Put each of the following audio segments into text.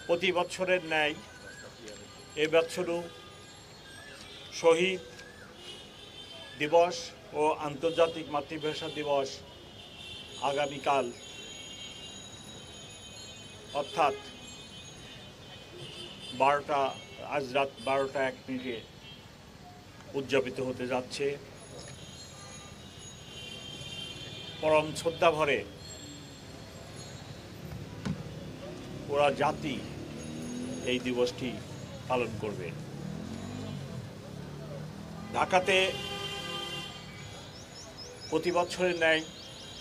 প্রতি বছরের ন্যায় এবছরও শহীদ দিবস ও আন্তর্জাতিক মাতৃভাষা দিবস আগামীকাল অর্থাৎ আজ রাত 12:01 উদযাপিত হতে যাচ্ছে। পরম শ্রদ্ধা ভরে ওরা জাতি এই দিবসটি পালন করবে। ঢাকাতে প্রতি বছরের ন্যায়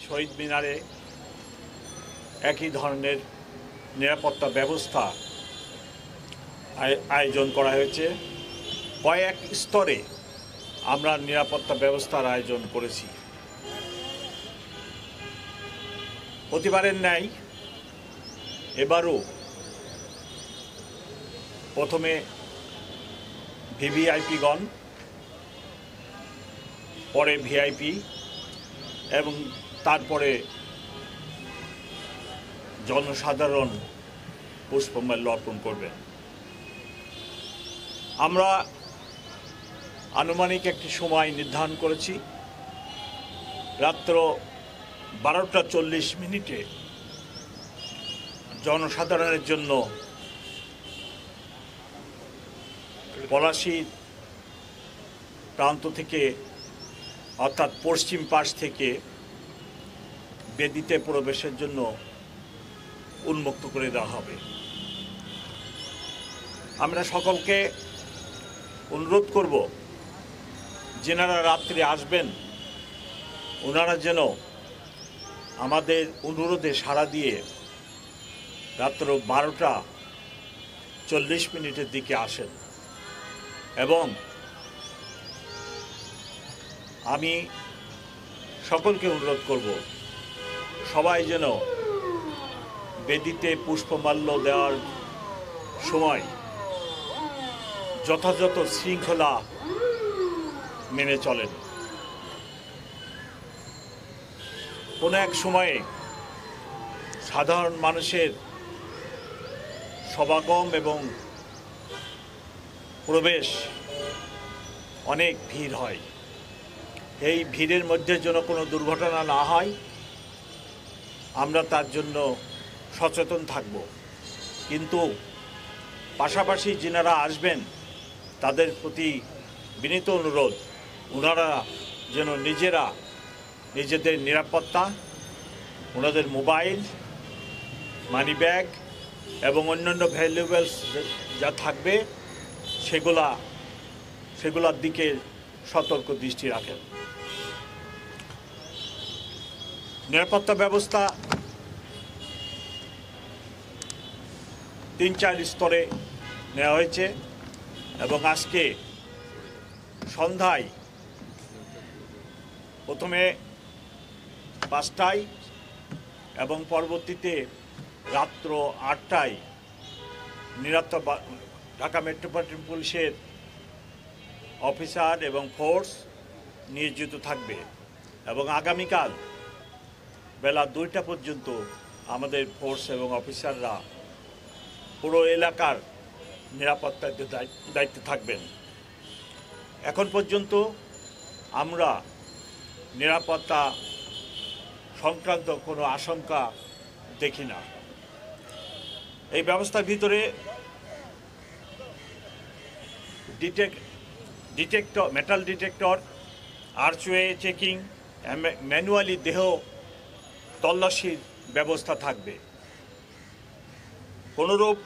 শহীদ মিনারে একই ধরনের নিরাপত্তা ব্যবস্থা আয়োজন করা হয়েছে। কয়েক স্তরে আমরা নিরাপত্তা ব্যবস্থার আয়োজন করেছি। প্রতিবারের ন্যায় এবারও প্রথমে ভিভিআইপিগণ, পরে ভিআইপি এবং তারপরে জনসাধারণ পুষ্পমাল্য অর্পণ করবেন। আমরা আনুমানিক একটি সময় নির্ধারণ করেছি। রাত্র 12:40 জনসাধারণের জন্য পলাশী প্রান্ত থেকে অর্থাৎ পশ্চিম পাশ থেকে বেদিতে প্রবেশের জন্য উন্মুক্ত করে দেওয়া হবে। আমরা সকলকে অনুরোধ করব, যেনারা রাত্রে আসবেন ওনারা যেন আমাদের অনুরোধে সাড়া দিয়ে রাত্র 12:40 দিকে আসেন। এবং আমি সকলকে অনুরোধ করব, সবাই যেন বেদিতে পুষ্পমাল্য দেওয়ার সময় যথাযথ শৃঙ্খলা মেনে চলেন। কোনো এক সময়ে সাধারণ মানুষের সমাগম এবং প্রবেশ অনেক ভিড় হয়। এই ভিড়ের মধ্যে যেন কোনো দুর্ঘটনা না হয় আমরা তার জন্য সচেতন থাকব। কিন্তু পাশাপাশি যিনারা আসবেন তাদের প্রতি বিনীত অনুরোধ, ওনারা যেন নিজেদের নিরাপত্তা, ওনাদের মোবাইল, মানি ব্যাগ এবং অন্যান্য ভ্যালুয়েবলস যা থাকবে সেগুলার দিকে সতর্ক দৃষ্টি রাখেন। নিরাপত্তা ব্যবস্থা 3-4 স্তরে নেওয়া হয়েছে এবং আজকে সন্ধ্যায় প্রথমে 5টায় এবং পরবর্তীতে রাত্র 8টায় ঢাকা মেট্রোপলিটন পুলিশের অফিসার এবং ফোর্স নিয়োজিত থাকবে এবং আগামীকাল বেলা 2টা পর্যন্ত আমাদের ফোর্স এবং অফিসাররা পুরো এলাকার নিরাপত্তার দায়িত্বে থাকবেন। এখন পর্যন্ত আমরা নিরাপত্তা সংক্রান্ত কোনো আশঙ্কা দেখি না। এই ব্যবস্থার ভিতরে metal detector, archway checking, manually দেহ তল্লাশির ব্যবস্থা থাকবে। কোনোরূপ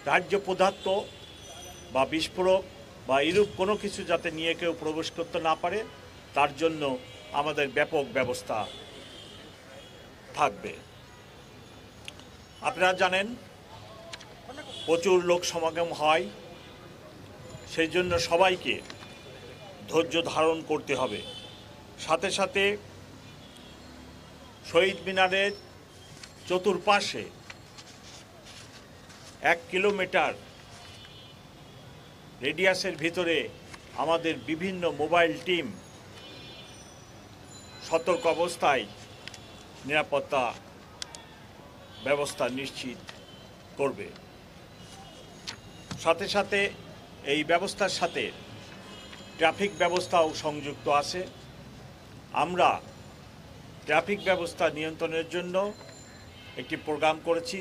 দাহ্য পদার্থ বা বিস্ফোরক বা এরূপ কোনো কিছু যাতে নিয়ে কেউ প্রবেশ করতে না পারে তার জন্য আমাদের ব্যাপক ব্যবস্থা থাকবে। আপনারা জানেন প্রচুর লোক সমাগম হয়, সেই জন্য সবাইকে ধৈর্য ধারণ করতে হবে। সাথে সাথে শহীদ মিনারের চতুর্পাশে 1 কিলোমিটার রেডিয়াসের ভিতরে আমাদের বিভিন্ন মোবাইল টিম সতর্ক অবস্থায় নিরাপত্তা ব্যবস্থা নিশ্চিত করবে। সাথে সাথে এই ব্যবস্থার সাথে ট্রাফিক ব্যবস্থাও সংযুক্ত আছে। আমরা ট্রাফিক ব্যবস্থা নিয়ন্ত্রণের জন্য একটি প্রোগ্রাম করেছি।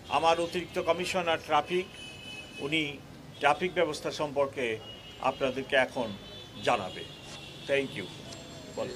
আমার অতিরিক্ত কমিশনার ট্রাফিক উনি ট্রাফিক ব্যবস্থা সম্পর্কে আপনাদেরকে এখন জানাবে। Thank you. বল।